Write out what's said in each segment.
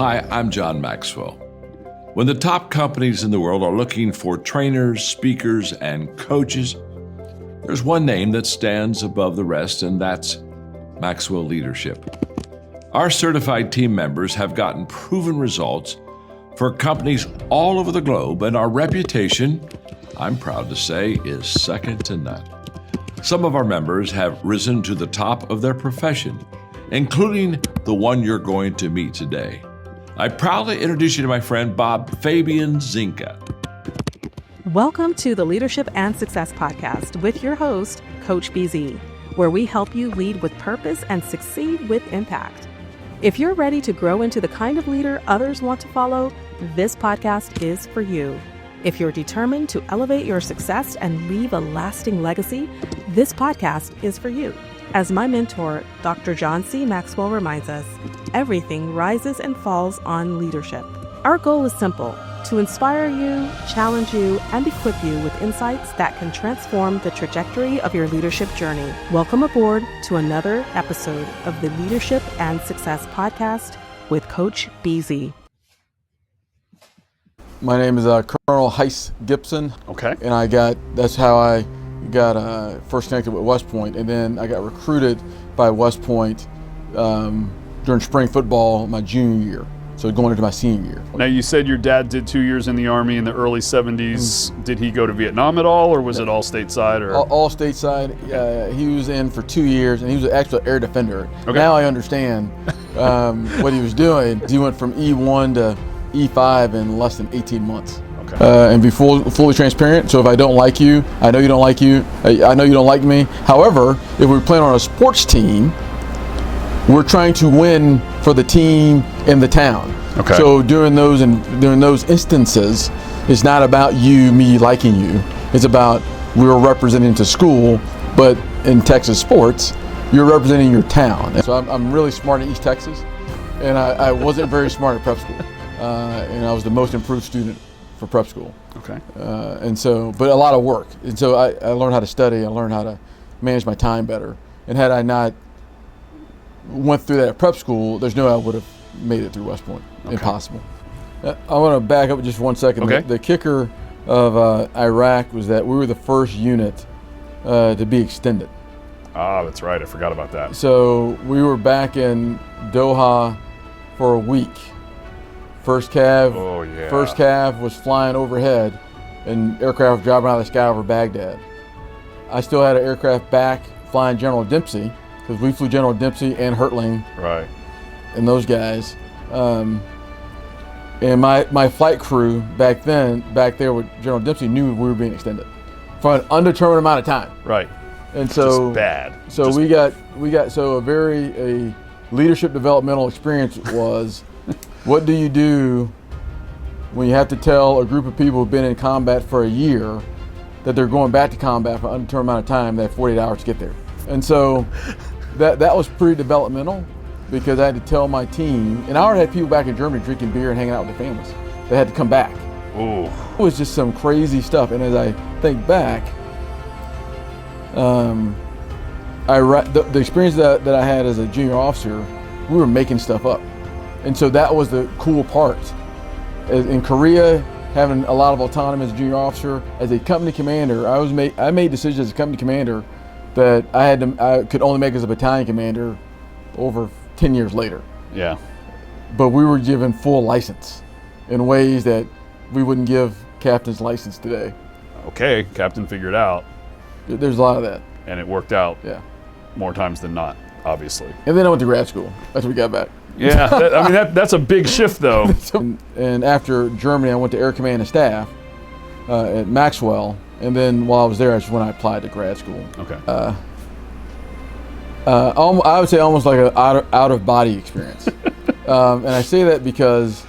Hi, I'm John Maxwell. When the top companies in the world are looking for trainers, speakers, and coaches, there's one name that stands above the rest, and that's Maxwell Leadership. Our certified team members have gotten proven results for companies all over the globe, and our reputation, I'm proud to say, is second to none. Some of our members have risen to the top of their profession, including the one you're going to meet today. I proudly introduce you to my friend Bob Fabian Zinka. Welcome to the Leadership and Success Podcast with your host, Coach BZ, where we help you lead with purpose and succeed with impact. If you're ready to grow into the kind of leader others want to follow, this podcast is for you. If you're determined to elevate your success and leave a lasting legacy, this podcast is for you. As my mentor, Dr. John C. Maxwell reminds us, everything rises and falls on leadership. Our goal is simple: to inspire you, challenge you, and equip you with insights that can transform the trajectory of your leadership journey. Welcome aboard to another episode of the Leadership and Success Podcast with Coach BZ. My name is Colonel Heiss Gibson. Okay. And that's how I got first connected with West Point, and then I got recruited by West Point during spring football my junior year, so going into my senior year. Now, you said your dad did 2 years in the Army in the early 70s. Did he go to Vietnam at all, or was it all stateside? Or all stateside. He was in for 2 years, and he was actually an air defender. Okay. Now I understand what he was doing. He went from E1 to E5 in less than 18 months. And be fully transparent. So if I don't like you, I know you don't like you. I know you don't like me. However, if we're playing on a sports team, we're trying to win for the team in the town. Okay. So during those instances, it's not about me liking you. It's about we're representing to school, but in Texas sports, you're representing your town. And so I'm really smart in East Texas, and I wasn't very smart at prep school, and I was the most improved student for prep school. Okay. But a lot of work. And so I learned how to study. I learned how to manage my time better. And had I not went through that at prep school, there's no way I would have made it through West Point. Okay. Impossible. I want to back up just 1 second. Okay. The kicker of Iraq was that we were the first unit to be extended. Ah, that's right. I forgot about that. So we were back in Doha for a week. First Cav was flying overhead, and aircraft was driving out of the sky over Baghdad. I still had an aircraft back flying General Dempsey, because we flew General Dempsey and Hertling, right, and those guys. And my flight crew back there with General Dempsey knew we were being extended for an undetermined amount of time. Right. And so just bad. So just we got a leadership developmental experience was. What do you do when you have to tell a group of people who've been in combat for a year that they're going back to combat for an undetermined amount of time, they have 48 hours to get there? And so that was pretty developmental, because I had to tell my team, and I already had people back in Germany drinking beer and hanging out with their families. They had to come back. Ooh. It was just some crazy stuff. And as I think back, the experience that I had as a junior officer, we were making stuff up. And so that was the cool part. In Korea, having a lot of autonomy as a junior officer, as a company commander, I made decisions as a company commander that I could only make as a battalion commander over 10 years later. Yeah. But we were given full license in ways that we wouldn't give captains license today. Okay, captain figured out. There's a lot of that. And it worked out. Yeah. More times than not, obviously. And then I went to grad school after we got back. Yeah, that's a big shift, though. And after Germany, I went to Air Command and Staff at Maxwell, and then while I was there, that's when I applied to grad school. Okay. I would say almost like an out of body experience, and I say that because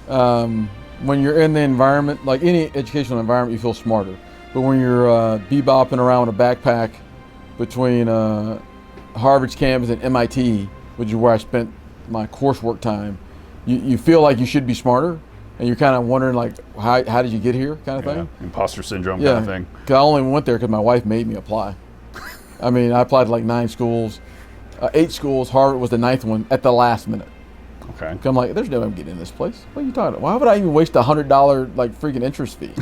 when you're in the environment, like any educational environment, you feel smarter. But when you're bebopping around with a backpack between Harvard's campus and MIT, which is where I spent my coursework time, you feel like you should be smarter, and you're kind of wondering like, how did you get here, kind of thing. Imposter syndrome kind of thing. Cause I only went there because my wife made me apply. I mean, I applied to like 9 schools, 8 schools. Harvard was the 9th one at the last minute. Okay. I'm like, there's no way I'm getting in this place. What are you talking about? Why would I even waste $100 like freaking interest fee?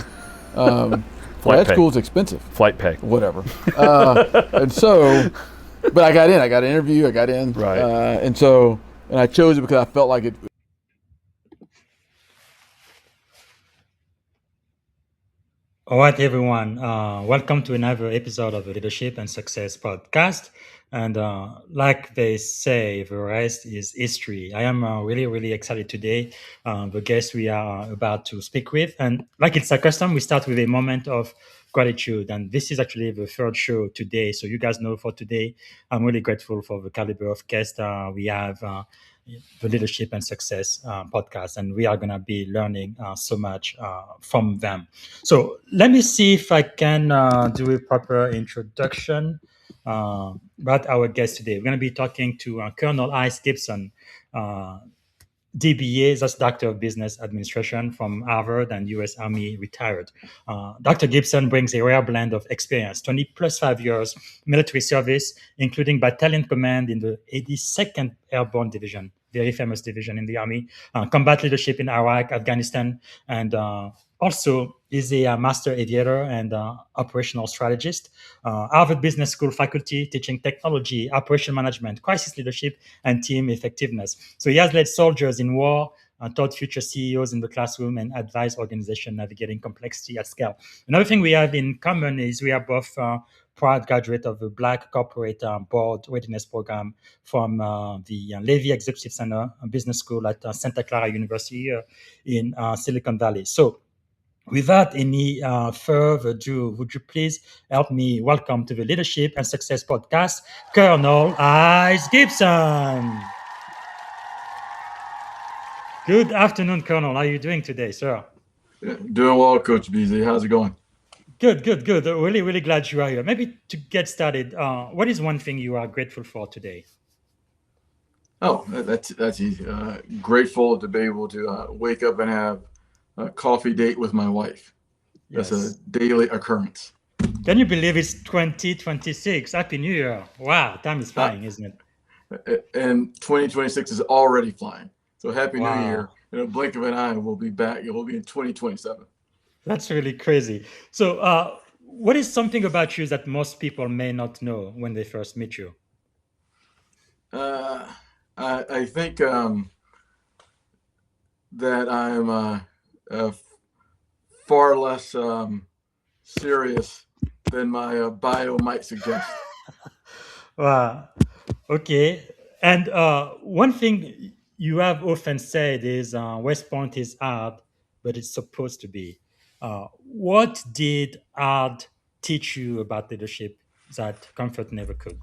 Grad school is expensive. Flight pay. Whatever. And so, but I got in. I got an interview. I got in. Right. And I chose it because I felt like it. All right, everyone. Welcome to another episode of the Leadership and Success podcast. And like they say, the rest is history. I am really, really excited today. The guest we are about to speak with. And like it's a custom, we start with a moment of gratitude. And this is actually the third show today. So you guys know for today, I'm really grateful for the caliber of guests we have. The Leadership and Success podcast, and we are going to be learning so much from them. So let me see if I can do a proper introduction about our guest today. We're going to be talking to Colonel Ice Gibson, DBA, that's Doctor of Business Administration from Harvard and U.S. Army retired. Dr. Gibson brings a rare blend of experience, 20 plus 5 years military service, including battalion command in the 82nd Airborne Division, very famous division in the Army, combat leadership in Iraq, Afghanistan, and also is a master aviator and operational strategist. Harvard Business School faculty teaching technology, operation management, crisis leadership, and team effectiveness. So he has led soldiers in war, taught future CEOs in the classroom, and advised organizations navigating complexity at scale. Another thing we have in common is we are both proud graduate of the Black Corporate Board Readiness Program from the Levy Executive Center Business School at Santa Clara University here in Silicon Valley. So without any further ado, would you please help me welcome to the Leadership and Success podcast, Colonel Ice Gibson. Good afternoon, Colonel. How are you doing today, sir? Doing well, Coach BZ. How's it going? Good. Really, really glad you are here. Maybe to get started, what is one thing you are grateful for today? Oh, that's easy. Grateful to be able to wake up and have a coffee date with my wife. Yes. That's a daily occurrence. Can you believe it's 2026? Happy New Year. Wow, time is flying, isn't it? And 2026 is already flying. So Happy Wow. New Year. In a blink of an eye, we'll be back. It will be in 2027. That's really crazy. So what is something about you that most people may not know when they first meet you? I think that I'm far less serious than my bio might suggest. Wow. Okay. And one thing you have often said is West Point is hard, but it's supposed to be. What did hard teach you about leadership that comfort never could?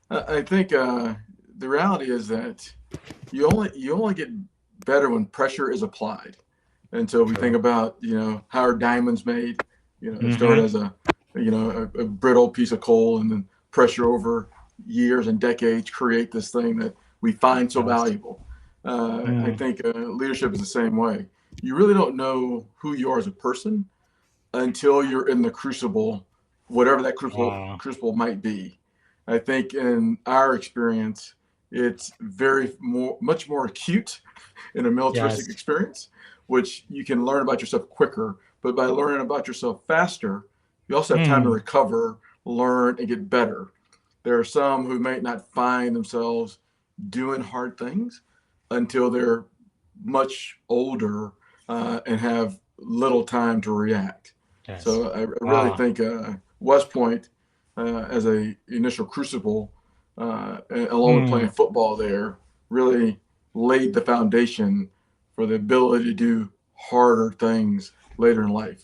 I think the reality is that you only get better when pressure is applied. And so we think about, how are diamonds made? It started as a brittle piece of coal, and then pressure over years and decades create this thing that we find so valuable. I think leadership is the same way. You really don't know who you are as a person until you're in the crucible, whatever that crucible might be. I think in our experience, it's much more acute in a militaristic experience, which you can learn about yourself quicker. But by learning about yourself faster, you also have time to recover, learn, and get better. There are some who may not find themselves doing hard things until they're much older and have little time to react. Yes. So I really think West Point, as a initial crucible, along with playing football there, really laid the foundation for the ability to do harder things later in life.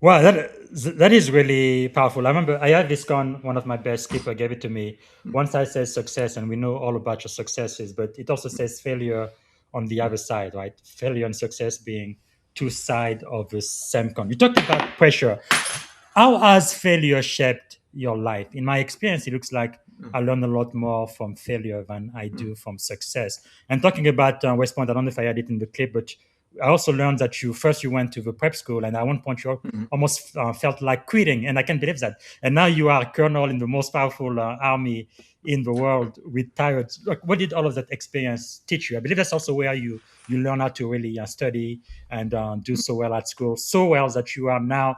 Wow, that is really powerful. I remember I had this one of my best skipper gave it to me. One side says success, and we know all about your successes, but it also says failure on the other side, right? Failure and success being two sides of the same coin. You talked about pressure. How has failure shaped your life? In my experience, it looks like I learned a lot more from failure than I do from success. And talking about West Point, I don't know if I had it in the clip, but I also learned that you went to the prep school, and at one point you almost felt like quitting, and I can't believe that. And now you are a colonel in the most powerful army in the world retired. Like, what did all of that experience teach you? I believe that's also where you learn how to really study and do so well at school, so well that you are now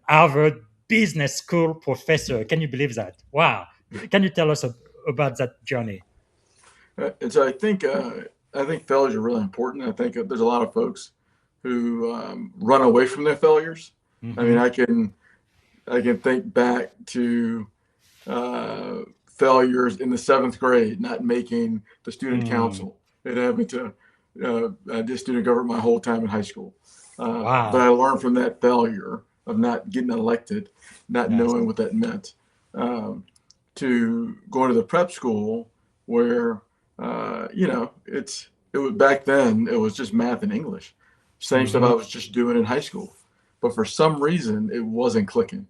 Harvard Business School professor. Can you believe that? Wow! Can you tell us about that journey? And so I think failures are really important. I think there's a lot of folks who run away from their failures. I mean, Hmm. I can think back to failures in the seventh grade, not making the student Mm. council, and having to I did student government my whole time in high school. But I Wow! learned from that failure of not getting elected, not Yes. knowing what that meant, um, to going to the prep school where it was back then it was just math and English, same stuff Hmm. I was just doing in high school, but for some reason it wasn't clicking,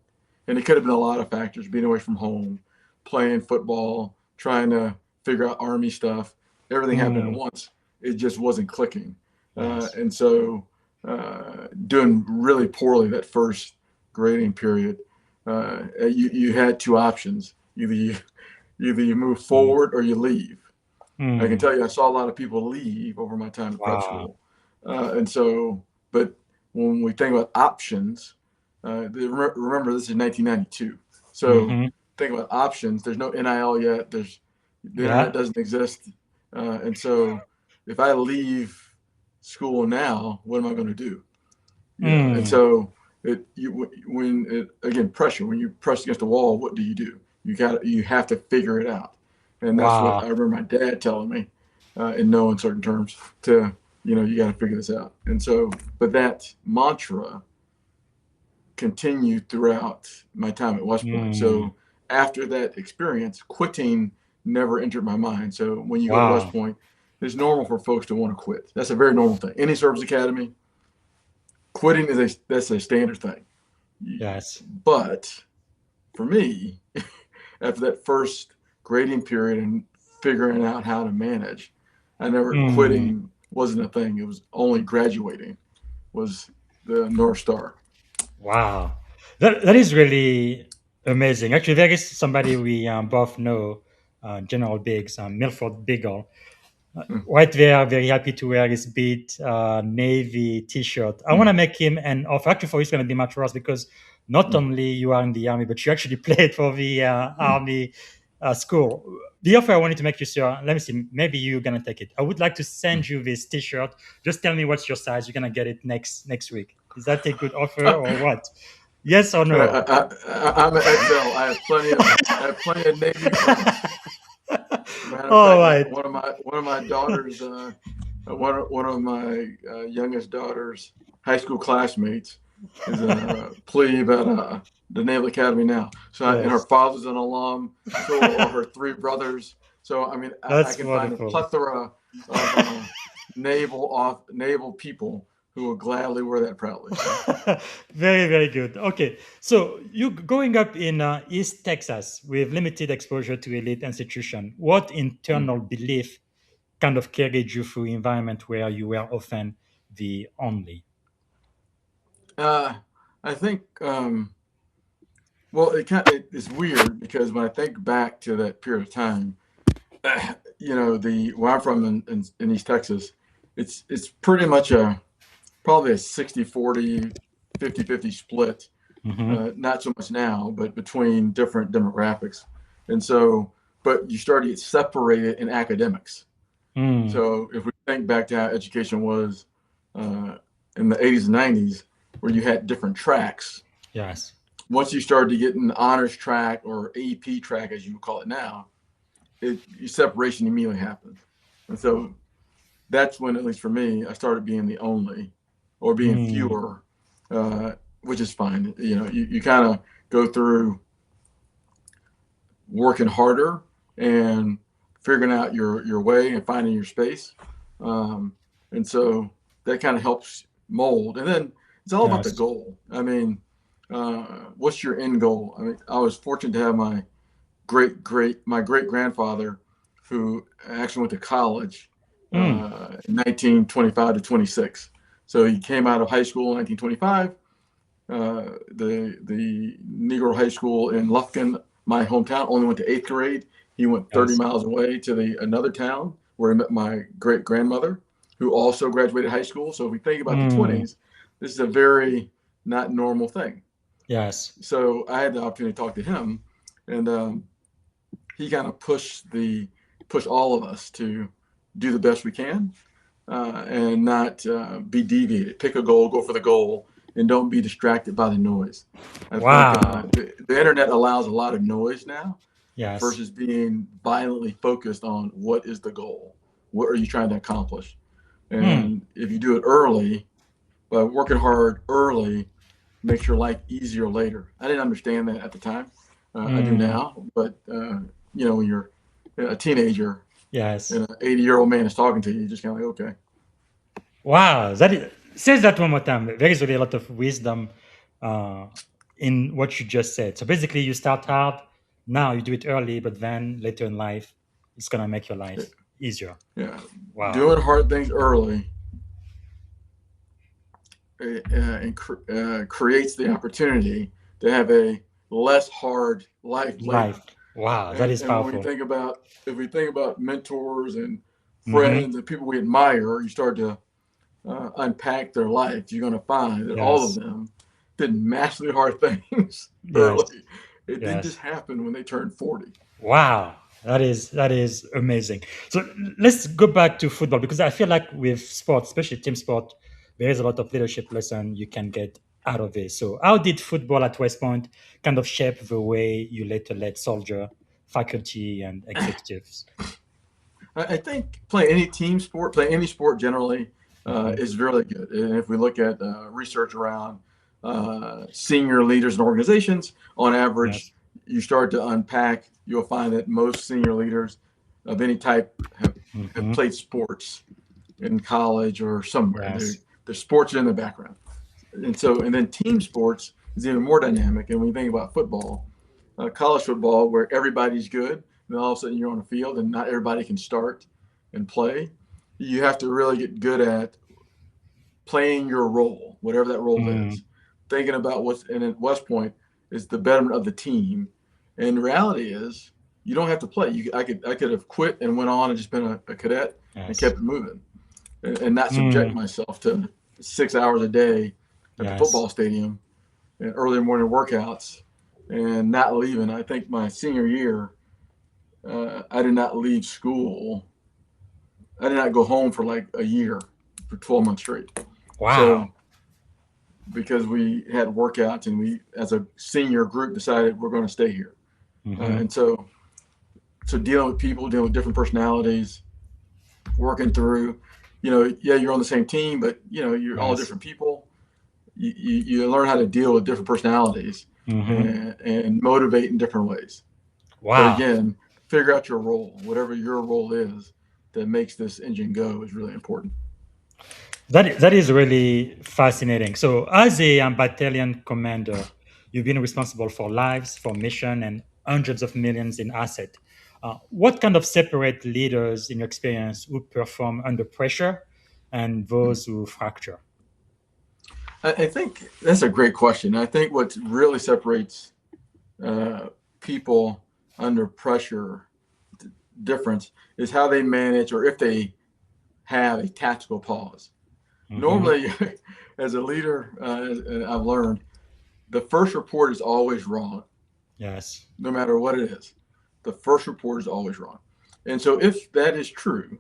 and it could have been a lot of factors: being away from home, playing football, trying to figure out army stuff. Everything happened at Mm. once. It just wasn't clicking, Yes. and so doing really poorly that first grading period. You had two options: either you move Mm. forward or you leave. I can Mm. tell you, I saw a lot of people leave over my time at prep Wow. school, and so. But when we think about options, remember this is 1992. So Hmm. think about options. There's no NIL yet. The internet Yeah. doesn't exist, and so if I leave school now, what am I going to do? And Mm. so again, pressure. When you press against the wall, what do? You have to figure it out, and that's what Wow. I remember my dad telling me, in no uncertain terms, to you got to figure this out. And so, but that mantra continued throughout my time at West Point. Mm. So after that experience, quitting never entered my mind. So when you go to West Wow. Point, it's normal for folks to want to quit. That's a very normal thing. Any service academy, quitting that's a standard thing. Yes. But for me, after that first grading period and figuring out how to manage, I never Mm. quitting wasn't a thing. It was only graduating was the North Star. Wow. That is really amazing. Actually, there is somebody we both know, General Biggs, Milford Beagle. Hmm. Right there, very happy to wear his beat navy T-shirt. I want Hmm. to make him an offer. Actually, for you, it's going to be much worse because not only you are in the army, but you actually played for the army school. The offer I wanted to make you, sir. Let me see. Maybe you're going to take it. I would like to send you this T-shirt. Just tell me what's your size. You're going to get it next week. Is that a good offer or what? Yes or no? I'm an XL. I have plenty of Navy friends. Matter of All fact, right. one of my daughters, one of my youngest daughter's high school classmates is a plebe at the Naval Academy now. And her Yes, father's an alum. So are her three brothers. So I mean, I that's can find a wonderful. plethora of naval people who will gladly wear that proudly. Very, very good. Okay, so you going up in East Texas with limited exposure to elite institution, what Mm. internal belief kind of carried you through environment where you were often the only? Uh, I think. Well, it's weird because when I think back to that period of time, the where I'm from in East Texas, it's pretty much probably a 60-40, 50-50 split. Hmm. Not so much now, but between different demographics. And so, but you start to get separated in academics. Mm, So if we think back to how education was uh, in the 80s and 90s, where you had different tracks, yes. once you started to get an honors track or AP track, as you would call it now, your separation immediately happens. And so that's when, at least for me, I started being the only or being Mm, fewer, uh, which is fine. You kind of go through working harder and figuring out your way and finding your space. Um, and so that kind of helps mold. And then it's all about the yes. goal. I mean, what's your end goal? I mean, I was fortunate to have my great grandfather who actually went to college Mm, 1925 to 26. So he came out of high school in 1925. The Negro High School in Lufkin, my hometown, only went to eighth grade. He went 30 Yes. miles away to another town where he met my great grandmother, who also graduated high school. So if we think about the Mm, 20s, this is a very not normal thing. yes. So I had the opportunity to talk to him, and he kind of pushed all of us to do the best we can, and not be deviated. Pick a goal, go for the goal, and don't be distracted by the noise. I think Wow. the internet allows a lot of noise now Yes. versus being violently focused on what is the goal, what are you trying to accomplish, Hmm. and if you do it early, by working hard early, makes your life easier later. I didn't understand that at the time. I do Mm, now, but when you're a teenager yes. and an 80-year-old man is talking to you, you just kind of like, okay. Wow. Says that one more time. There is really a lot of wisdom uh, in what you just said. So basically, you start hard. Now you do it early, but then later in life, it's gonna make your life easier. Yeah, Wow. doing hard things early creates the opportunity to have a less hard life later. Life. Wow. That And, is and when we powerful. think about if we think about mentors and Mm-hmm. friends and people we admire, you start to unpack their life. You're going to find that all of Yes. them did massively hard things Yes. early. It didn't just Yes. happen when they turned 40. Wow, that is amazing. So let's go back to football because I feel like with sports, especially team sport, there is a lot of leadership lesson you can get out of it. So how did football at West Point kind of shape the way you later led soldier, faculty, and executives? I think playing any team sport, playing any sport generally, Mhm. is really good. And if we look at research around senior leaders and organizations, on average, Yes. you start to unpack, you'll find that most senior leaders of any type have Hmm. played sports in college or somewhere. Yes. There's sports in the background. And then team sports is even more dynamic. And when you think about football, college football, where everybody's good, and all of a sudden you're on the field and not everybody can start and play, you have to really get good at playing your role, whatever that role Mm, is. Thinking about what's in at West Point is the betterment of the team. And the reality is, you don't have to play. I could have quit and went on and just been a cadet and yes. kept it moving, and not subject Mm, myself to 6 hours a day at the yes. football stadium and early morning workouts and not leaving. I think my senior year, I did not leave school. I did not go home for like a year, for 12 months straight. Wow. So because we had workouts and we, as a senior group, decided we're going to stay here. Hmm. And so dealing with people, dealing with different personalities, working through, yeah, you're on the same team, but you're all Yes. different people. You learn how to deal with different personalities Hmm. and motivate in different ways. But Wow. again, figure out your role, whatever your role is that makes this engine go is really important. That is really fascinating. So, as a battalion commander, you've been responsible for lives, for mission, and hundreds of millions in asset. What kind of separate leaders, in your experience, who perform under pressure and those who fracture? I think that's a great question. I think what really separates uh, people under pressure difference is how they manage or if they have a tactical pause. Hmm. Normally, as a leader, I've learned the first report is always wrong, Yes. no matter what it is. The first report is always wrong. And so, if that is true,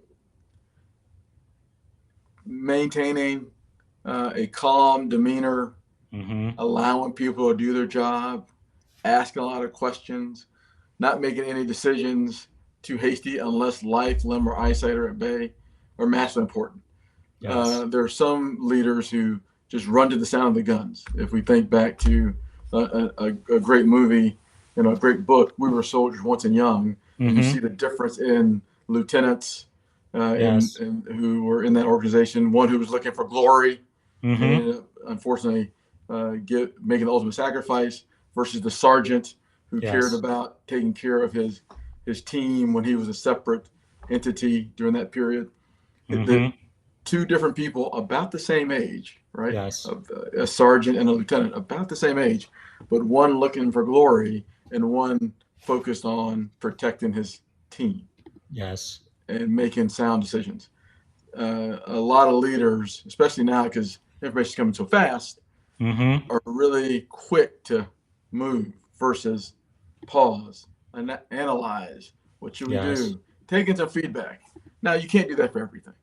maintaining a calm demeanor, Hmm. allowing people to do their job, asking a lot of questions, not making any decisions too hasty unless life, limb, or eyesight are at bay are massively important. Yes. There are some leaders who just run to the sound of the guns. If we think back to a great movie, a great book, We Were Soldiers Once and Young, and you Hmm. see the difference in lieutenants Yes. and who were in that organization. One who was looking for glory and Hmm. ended up, unfortunately, making the ultimate sacrifice, versus the sergeant who cared Yes. about taking care of his team when he was a separate entity during that period. The Hmm. two different people about the same age, right? Yes. A sergeant and a lieutenant about the same age, but one looking for glory and one focused on protecting his team Yes. and making sound decisions. A lot of leaders, especially now because information's coming so fast, Mm-hmm. are really quick to move versus pause and analyze. What should we Yes. do? Taking some feedback. Now, you can't do that for everything,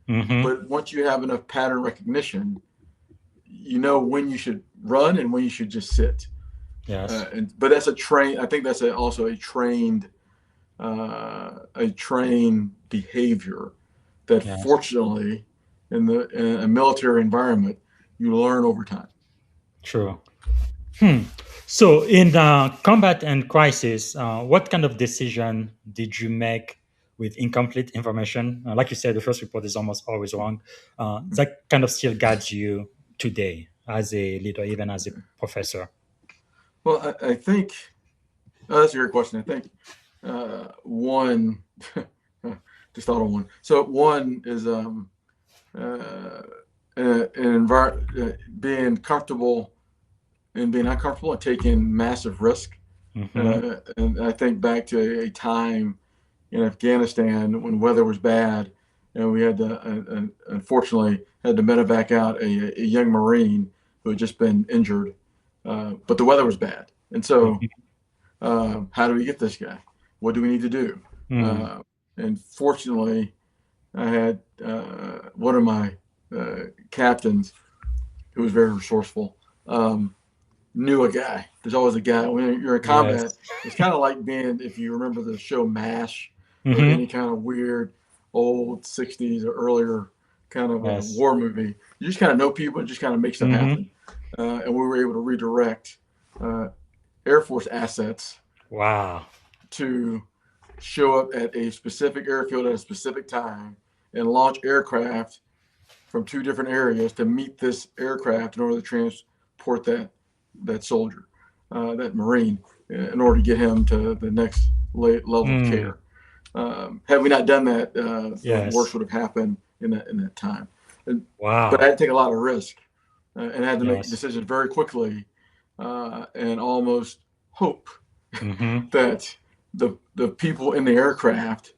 Mm-hmm. but once you have enough pattern recognition, you know when you should run and when you should just sit. Yes. But that's a train. I think that's also a trained behavior that Yes. fortunately in a military environment you learn over time. True. Hmm. So, in combat and crisis, what kind of decision did you make with incomplete information? Like you said, the first report is almost always wrong. That kind of still guides you today as a leader, even as a professor. Well, I think that's a great question. I think one just thought of one. So one is uh, being comfortable and being uncomfortable and taking massive risk. Mm-hmm. And I think back to a time in Afghanistan when weather was bad, and we had to, unfortunately, had to medevac out a young Marine who had just been injured, but the weather was bad, and so how do we get this guy? What do we need to do? Mm-hmm. And fortunately, I had one of my captains who was very resourceful. Knew a guy. There's always a guy. When you're in combat, Yes. it's kind of like being, if you remember the show MASH or Mm-hmm. any kind of weird old 60s or earlier kind of a Yes. war movie. You just kind of know people and just kind of make stuff Mm-hmm. happen. And we were able to redirect uh, Air Force assets Wow. to show up at a specific airfield at a specific time and launch aircraft from two different areas to meet this aircraft in order to transport that soldier, that Marine, in order to get him to the next level of Mm. care. Had we not done that, the worst Yes. would have happened in that time. But I Wow. had to take a lot of risk and I had to make Yes. decisions very quickly and almost hope Mm-hmm. that the people in the aircraft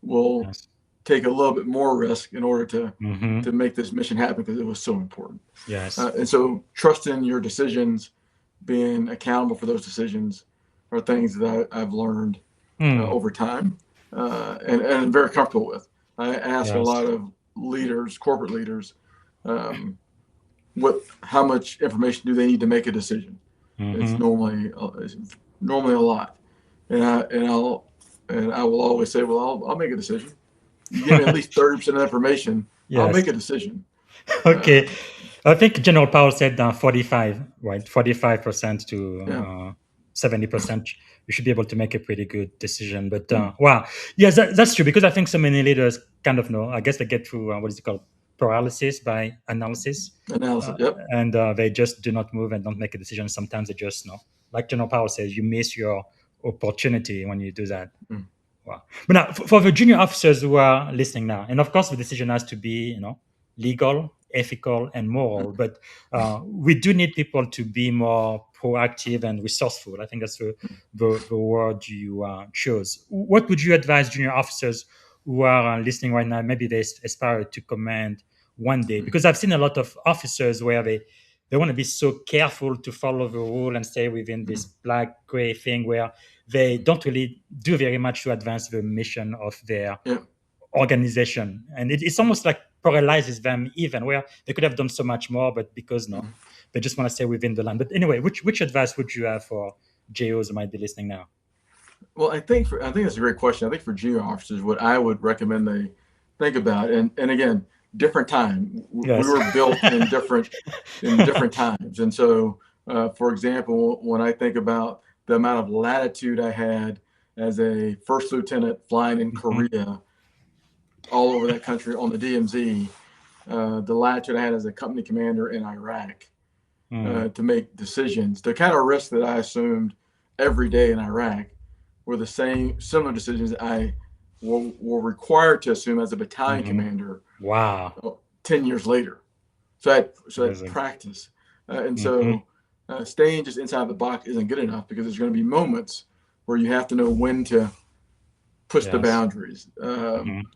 will Yes. take a little bit more risk in order Mm-hmm. to make this mission happen because it was so important. Yes. And so trusting your decisions, being accountable for those decisions are things that I've learned Mm. over time and I'm very comfortable with. I ask a Yes. lot of leaders, corporate leaders, um, how much information do they need to make a decision? It's Mm-hmm. normally a lot, and I will always say, well, I'll make a decision. You give me at least 30% of the information, I'll make Yes. a decision. Okay. I think General Powell said 45, right? 45% to Yeah. 70%. You should be able to make a pretty good decision. But Mm. wow. Yes, that's true because I think so many leaders kind of know, I guess they get through what is it called? Paralysis by analysis. Analysis. Uh, Yep. and they just do not move and don't make a decision. Sometimes they just know. Like General Powell says, you miss your opportunity when you do that. Mm. Wow. But now, for the junior officers who are listening now, and of course, the decision has to be, legal, ethical, and moral. But we do need people to be more proactive and resourceful. I think that's the word you chose. What would you advise junior officers who are listening right now? Maybe they aspire to command one day, because I've seen a lot of officers where they want to be so careful to follow the rule and stay within this black gray thing where they don't really do very much to advance the mission of their Yep. organization. And it's almost like paralyzes them even where they could have done so much more, but because no, they just want to stay within the line. But anyway, which advice would you have for JOs who might be listening now? Well, I think that's a great question. I think for junior officers, what I would recommend they think about, and again, different time. We Yes. were built in different times, and so, for example, when I think about the amount of latitude I had as a first lieutenant flying in Mhm. Korea, all over that country on the DMZ, the latitude I had as a company commander in Iraq Mm. to make decisions, the kind of risks that I assumed every day in Iraq were the similar decisions I were required to assume as a battalion Mhm. commander Wow. 10 years later. So I Amazing. practice. And Mhm. so staying just inside the box isn't good enough because there's going to be moments where you have to know when to push the Yes. boundaries.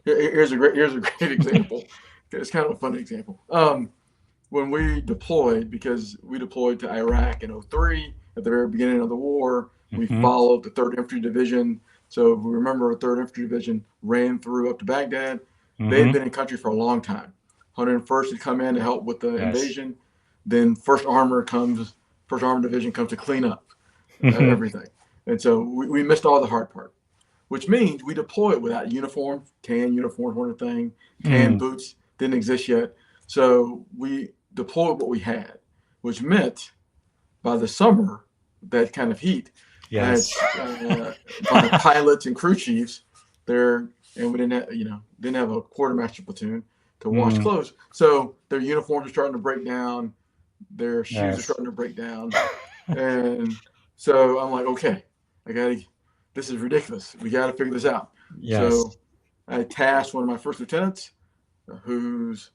Here's a great example. It's kind of a funny example. When we deployed, because we deployed to Iraq in 2003 at the very beginning of the war, we followed the 3rd Infantry Division. So if we remember, our 3rd Infantry Division ran through up to Baghdad. They had been in country for a long time. 101st had come in to help with the invasion. Then First Armored Division comes to clean up everything. And so we missed all the hard part, which means we deployed without uniforms. Tan uniforms weren't a thing. Tan boots didn't exist yet. So we deployed what we had, which meant by the summer, that kind of heat, Yes. my pilots and crew chiefs there, and we didn't have a quartermaster platoon to wash clothes. So their uniforms are starting to break down, their shoes are starting to break down, and so I'm like, okay, this is ridiculous. We got to figure this out. Yes. So I tasked one of my first lieutenants, whose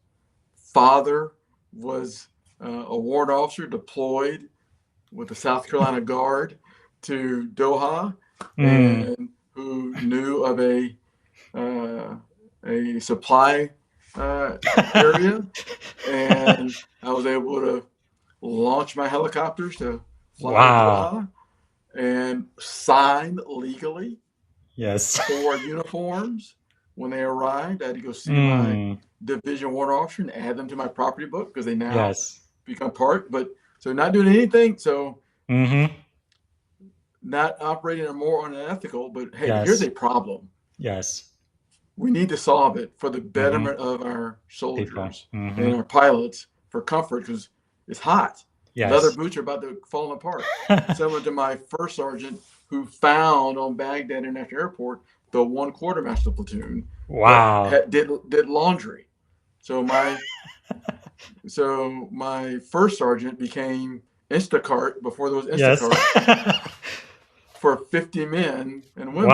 father was a warrant officer deployed with the South Carolina Guard to Doha, and who knew of a supply area, and I was able to launch my helicopters to fly to Doha and sign legally Yes. 4 uniforms. When they arrived, I had to go see my division warrant officer and add them to my property book because they now become part. But so not doing anything, so not operating more unethical. But hey, here's a problem. Yes. We need to solve it for the betterment of our soldiers and our pilots, for comfort, because it's hot. Leather boots are about to fall apart. Similar to my first sergeant, who found on Baghdad International Airport the 1 quartermaster platoon did laundry. So my first sergeant became Instacart before there was Instacart for 50 men and women.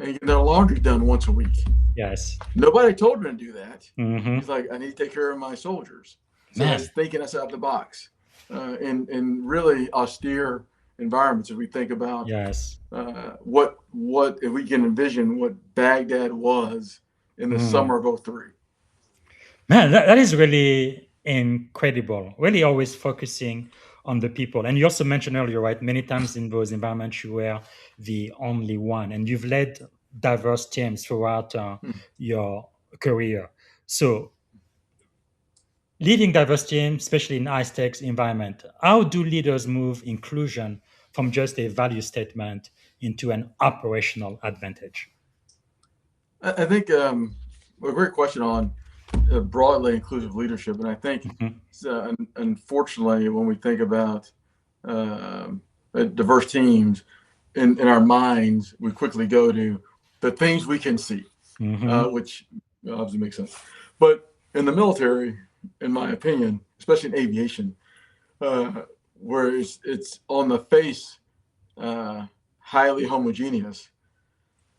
And their laundry done once a week. Yes. Nobody told him to do that. He's like, I need to take care of my soldiers. So that's thinking us out the box in really austere environments. If we think about what if we can envision what Baghdad was in the summer of 2003. Man, that is really incredible. Really always focusing on the people. And you also mentioned earlier, right, many times in those environments you were the only one, and you've led diverse teams throughout your career. So leading diverse teams, especially in high-stakes environment, how do leaders move inclusion from just a value statement into an operational advantage? I think a great question on broadly inclusive leadership. And I think unfortunately, when we think about diverse teams, in our minds, we quickly go to the things we can see, which obviously makes sense. But in the military, in my opinion, especially in aviation, where it's on the face highly homogeneous,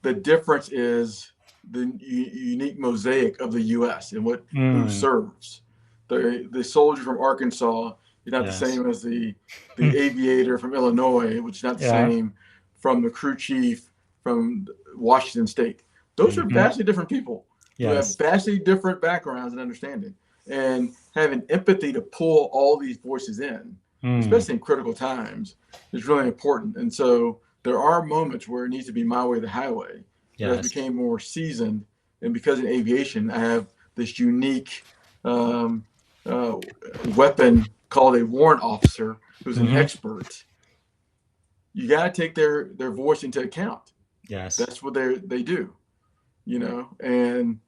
the difference is the unique mosaic of the U.S. and who serves. The soldier from Arkansas is not the same as the aviator from Illinois, which is not the same from the crew chief from Washington State. Those are vastly different people who have vastly different backgrounds and understanding. And having empathy to pull all these voices in, especially in critical times, is really important. And so there are moments where it needs to be my way or the highway. As I became more seasoned, and because in aviation I have this unique weapon called a warrant officer, who's an expert, you got to take their voice into account. That's what they do, and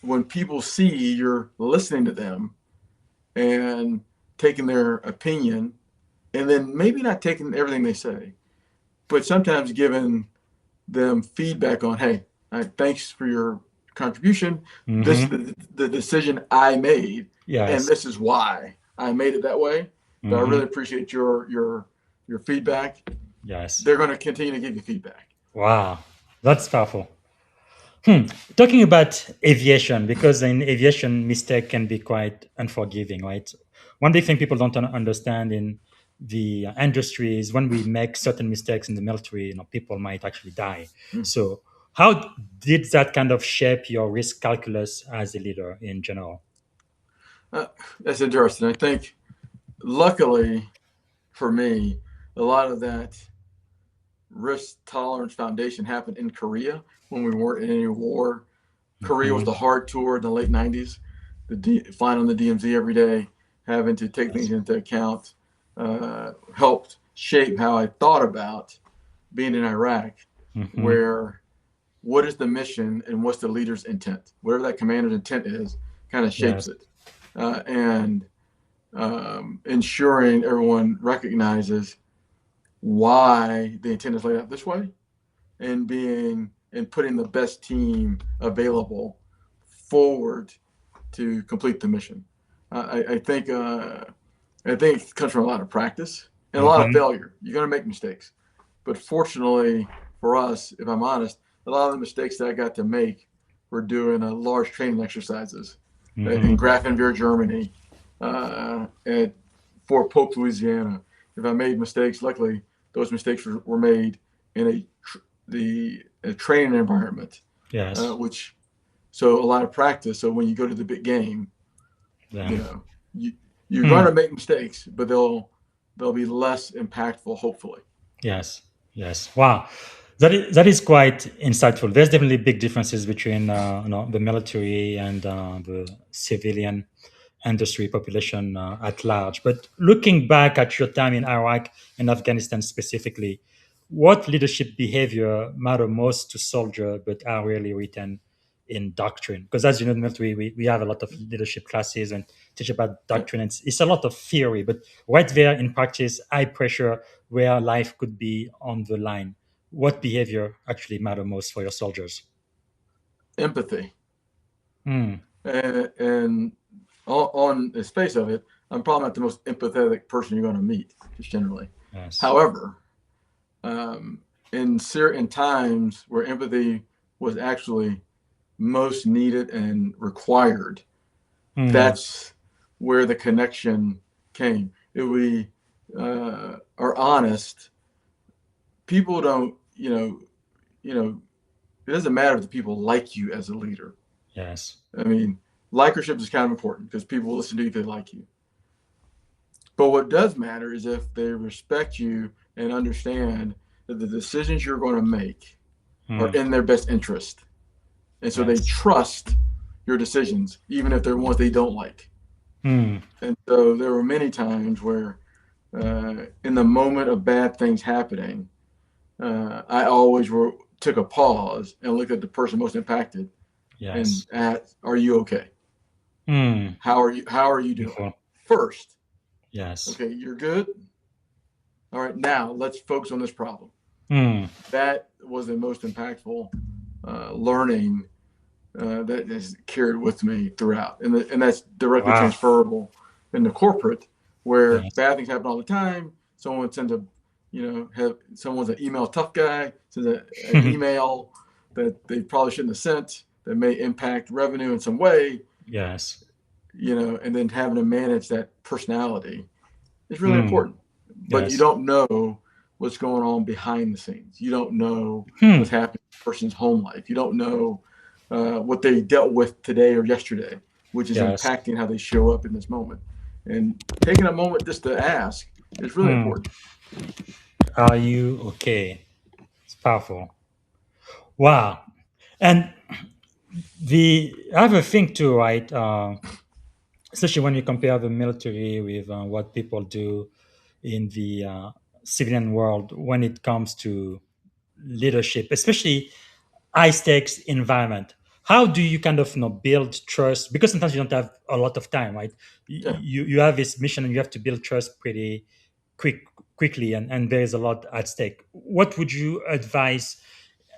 when people see you're listening to them and taking their opinion, and then maybe not taking everything they say, but sometimes giving them feedback on, hey, thanks for your contribution. This is the decision I made, and this is why I made it that way. But I really appreciate your feedback. They're going to continue to give you feedback. Wow, that's powerful. Talking about aviation, because in aviation, mistake can be quite unforgiving, right? One big thing people don't understand in the industries, when we make certain mistakes in the military, people might actually die. So how did that kind of shape your risk calculus as a leader in general? That's interesting. I think, luckily for me, a lot of that risk tolerance foundation happened in Korea when we weren't in any war. Korea was Mhm. the hard tour in the late 90s, flying on the DMZ every day, having to take things into account, helped shape how I thought about being in Iraq, Mhm. where what is the mission and what's the leader's intent? Whatever that commander's intent is, kind of shapes Yes. it. And ensuring everyone recognizes why the intent is laid out this way, and putting the best team available forward to complete the mission. I think it comes from a lot of practice and a lot of Mhm. failure. You're going to make mistakes, but fortunately for us, if I'm honest, a lot of the mistakes that I got to make were doing large training exercises in Mhm. Grafenwehr, Germany, at Fort Polk, Louisiana. If I made mistakes, luckily those mistakes were made in a training environment, Yes. which so a lot of practice. So when you go to the big game, Yeah. you know you you're going Hmm. to make mistakes, but they'll be less impactful, hopefully. Yes, yes. Wow, that is quite insightful. There's definitely big differences between the military and the civilian industry population at large. But looking back at your time in Iraq and Afghanistan specifically, what leadership behavior matter most to soldier but are really written in doctrine? Because as you know, in the military, we have a lot of leadership classes and teach about Yeah. doctrine. It's a lot of theory, but right there in practice, high pressure where life could be on the line. What behavior actually matter most for your soldiers? Empathy, Hmm. and on the face of it, I'm probably not the most empathetic person you're going to meet, just generally. Yes. However, um, in certain times where empathy was actually most needed and required, Hmm. that's where the connection came. If we are honest, people don't, it doesn't matter if the people like you as a leader. Yes. I mean, likership is kind of important because people listen to you if they like you. But what does matter is if they respect you and understand that the decisions you're going to make are Hmm. in their best interest. And so they Yes. trust your decisions, even if they're ones they don't like. Hmm. And so there were many times where, in the moment of bad things happening, I always took a pause and looked at the person most impacted and Yes. asked, "Are you okay? Hmm. How are you doing?" Beautiful. First, Yes. okay, you're good. All right, now let's focus on this problem. Hmm. That was the most impactful learning that has carried with me throughout, and that's directly Wow. transferable in the corporate, where Yes. bad things happen all the time. Someone sends have someone's an email tough guy, sends an email that they probably shouldn't have sent that may impact revenue in some way, Yes. and then having to manage that personality is really Hmm. important. But you Yes. don't know what's going on behind the scenes. You don't know Hmm. what's happening in a person's home life. You don't know what they dealt with today or yesterday, which is Yes. impacting how they show up in this moment. And taking a moment just to ask is really Hmm. important. Are you okay? It's powerful. Wow. And the other thing too, right? Especially when you compare the military with what people do in the civilian world when it comes to leadership, especially high stakes environment. How do you kind of build trust? Because sometimes you don't have a lot of time, right? Yeah. You have this mission and you have to build trust pretty quickly, and there is a lot at stake. What would you advise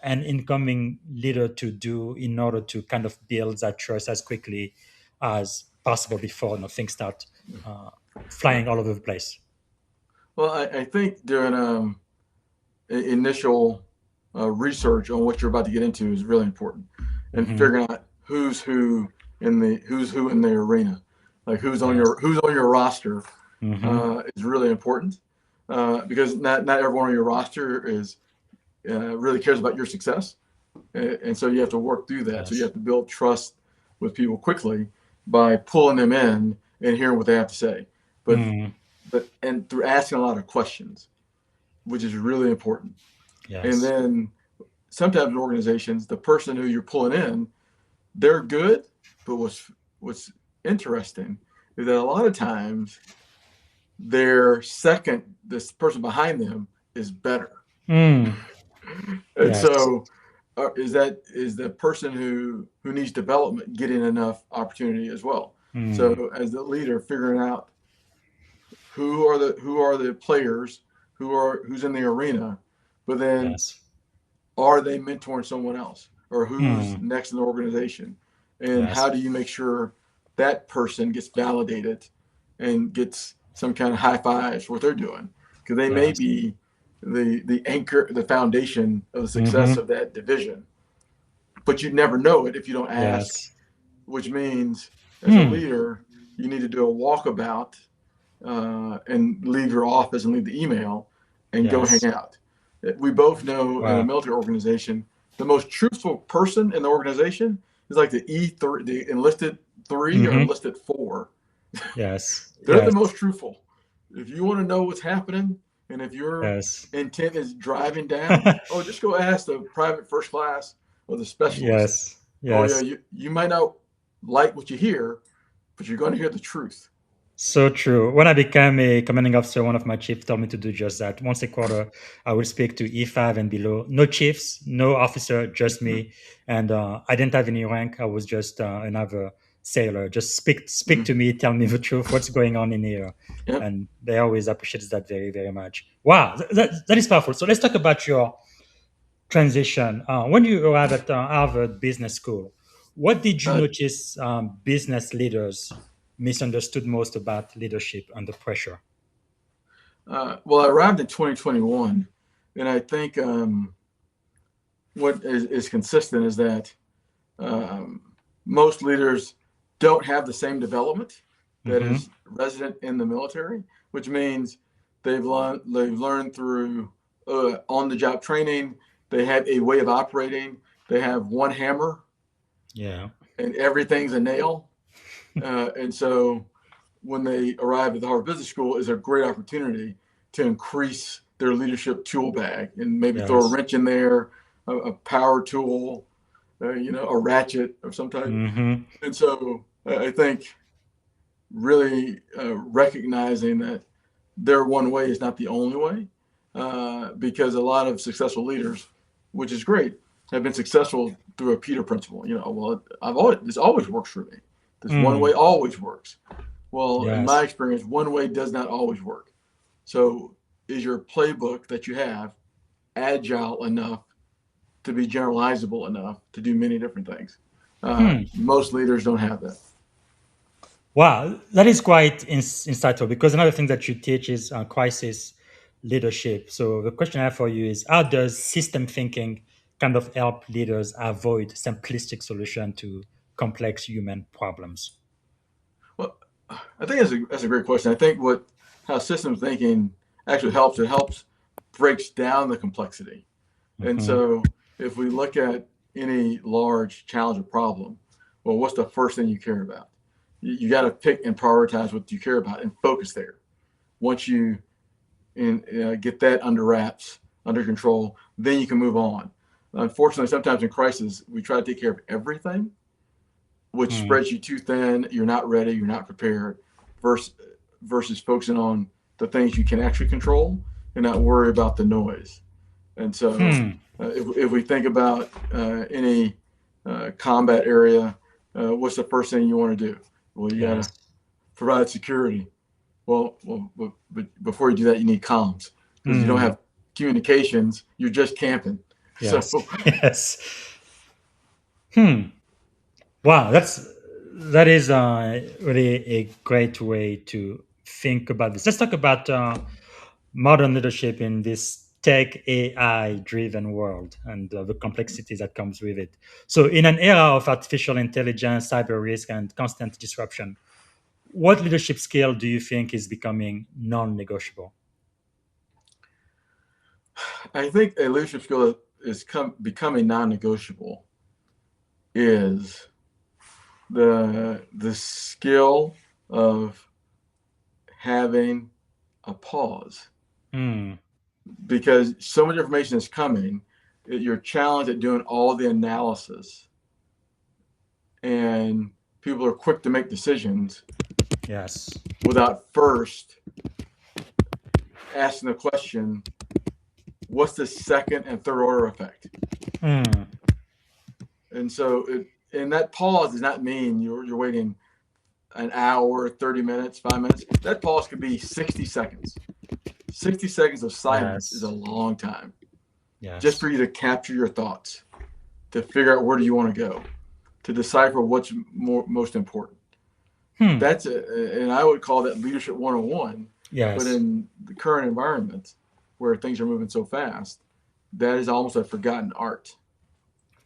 an incoming leader to do in order to kind of build that trust as quickly as possible before things start uh, flying all over the place? Well, I think doing initial research on what you're about to get into is really important, and Hmm. figuring out who's who in the arena, like who's on Yes. your roster, Hmm. is really important. because not everyone on your roster is really cares about your success, and so you have to work through that. So you Yes. have to build trust with people quickly by pulling them in and hearing what they have to say, but Mm, and through asking a lot of questions, which is really important. And yes. then sometimes in organizations, the person who you're pulling in, they're good, but what's interesting is that a lot of times this person behind them is better. Mm, And yes. so is the person who needs development getting enough opportunity as well. Mm, So as the leader, figuring out who are the players who's in the arena, but then yes. are they mentoring someone else, or who's Mm, next in the organization, and yes. how do you make sure that person gets validated and gets some kind of high fives for what they're doing, because they may Yes. be the anchor, the foundation of the success Mm-hmm. of that division, but you'd never know it if you don't ask, Yes. which means as a Hmm. leader you need to do a walkabout, and leave your office and leave the email and go hang Yes. out. We both know in a Wow. military organization, the most truthful person in the organization is like the E3, the enlisted 3 or Mm-hmm. enlisted 4. Yes. They're the Yes. most truthful. If you want to know what's happening, and if your Yes. intent is driving down, oh, just go ask the private first class or the specialist. Yes. Oh yeah, Yes. you might not like what you hear, but you're going to hear the truth. So true. When I became a commanding officer, one of my chiefs told me to do just that. Once a quarter, I will speak to E5 and below. No chiefs, no officer, just me. And I didn't have any rank. I was just another sailor. Just speak Mm-hmm. to me, tell me the truth, what's going on in here. Yep. And they always appreciate that very, very much. Wow, that is powerful. So let's talk about your transition. When you arrived at Harvard Business School, what did you Uh, notice business leaders misunderstood most about leadership under pressure? well, I arrived in 2021, and I think what is consistent is that um, most leaders don't have the same development that Hmm. is resident in the military, which means they've learned through on the job training. They have a way of operating. They have one hammer, Yeah. and everything's a nail. And so when they arrive at the Harvard Business School is a great opportunity to increase their leadership tool bag and maybe throw a Yes. wrench in there, a power tool, a ratchet of some type. Hmm. And so I think really recognizing that their one way is not the only way, because a lot of successful leaders, which is great, have been successful through a Peter principle. Well, this always works for me. This one way Mm. always works. Well, in my Yes. experience, one way does not always work. So, is your playbook that you have agile enough to be generalizable enough to do many different things? Hmm. Most leaders don't have that. Wow, that is quite insightful because another thing that you teach is crisis leadership. So the question I have for you is, how does system thinking kind of help leaders avoid simplistic solution to complex human problems? Well, I think that's a great question. I think how systems thinking actually helps. It helps breaks down the complexity. And Hmm. so, if we look at any large challenge or problem, well, what's the first thing you care about? You got to pick and prioritize what you care about and focus there. Once you get that under wraps, under control, then you can move on. Unfortunately, sometimes in crisis, we try to take care of everything, which Hmm. spreads you too thin. You're not ready. You're not prepared. Versus versus focusing on the things you can actually control and not worry about the noise. And so, Hmm. if we think about any combat area, what's the first thing you want to do? Well, you got to Yes. provide security. But before you do that, you need comms, because you don't Hmm. have communications. You're just camping. So, Yes. Yes. Hmm. Wow, that is really a great way to think about this. Let's talk about modern leadership in this tech AI driven world and the complexities that comes with it. So, in an era of artificial intelligence, cyber risk, and constant disruption, what leadership skill do you think is becoming non-negotiable? I think a leadership skill that is becoming non-negotiable is the skill of having a pause, Mm, because so much information is coming that you're challenged at doing all the analysis, and people are quick to make decisions yes. without first asking the question, what's the second and third order effect? Mm, And so and that pause does not mean you're waiting an hour, 30 minutes, 5 minutes. That pause could be 60 seconds. 60 seconds of silence is a yes. long time just Yes. for you to capture your thoughts, to figure out where do you want to go, to decipher what's most important. Hmm. And I would call that leadership 101, but Yes. in the current environment where things are moving so fast, that is almost a forgotten art.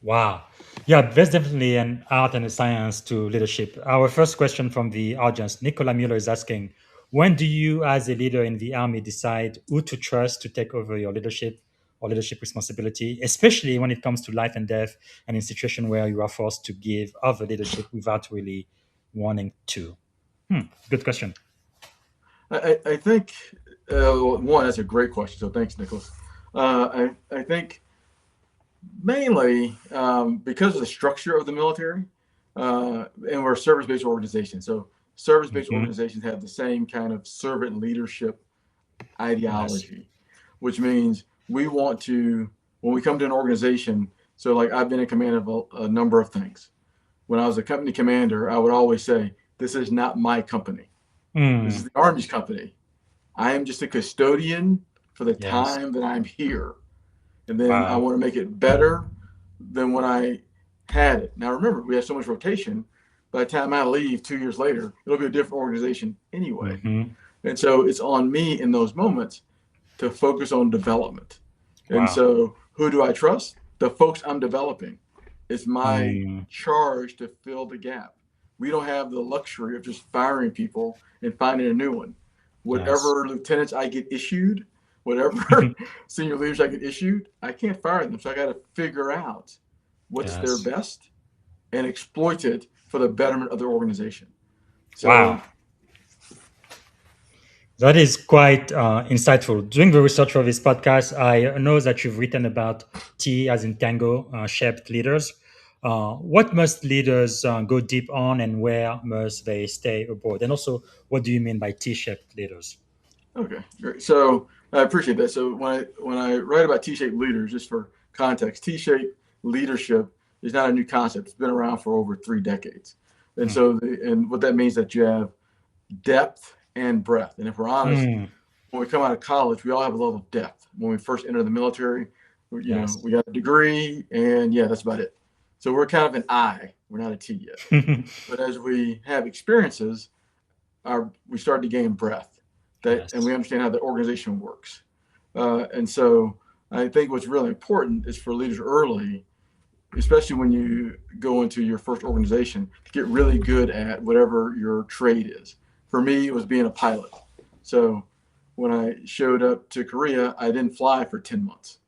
Wow. Yeah, there's definitely an art and a science to leadership. Our first question from the audience, Nicola Mueller is asking, when do you, as a leader in the army, decide who to trust to take over your leadership or leadership responsibility, especially when it comes to life and death and in situation where you are forced to give other leadership without really wanting to? Good question. I think, one, that's a great question. So thanks, Nicholas. I think mainly because of the structure of the military, and we're a service-based organization. So service-based Mhm. organizations have the same kind of servant leadership Yes. ideology, which means we want to, when we come to an organization, so like I've been in command of a number of things. When I was a company commander, I would always say, this is not my company. This is Mm, the Army's company. I am just a custodian for the yes. time that I'm here. And then I Wow. want to make it better than when I had it. Now, remember, we have so much rotation. By the time I leave 2 years later, it'll be a different organization anyway. Hmm. And so it's on me in those moments to focus on development. And Wow. so who do I trust? The folks I'm developing. It's my Mm, charge to fill the gap. We don't have the luxury of just firing people and finding a new one. yes. Whatever lieutenants I get issued, whatever senior leaders I get issued, I can't fire them. So I got to figure out what's their Yes. best and exploit it for the betterment of their organization. Wow. So, That is quite insightful. Doing the research for this podcast, I know that you've written about T as in tango shaped leaders. What must leaders go deep on and where must they stay aboard? And also, what do you mean by T shaped leaders? okay, great. So I appreciate that. So when I write about T-shaped leaders, just for context, T-shaped leadership is not a new concept. It's been around for over 3 decades, and Mm. and what that means is that you have depth and breadth. And if we're honest, Mm. when we come out of college, we all have a level of depth. When we first enter the military, Yes. we got a degree, and yeah, that's about it. So we're kind of an I. We're not a T yet. But as we have experiences, we start to gain breadth, and Yes. we understand how the organization works. And so I think what's really important is for leaders early, especially when you go into your first organization, to get really good at whatever your trade is. For me, it was being a pilot. So when I showed up to Korea, I didn't fly for 10 months.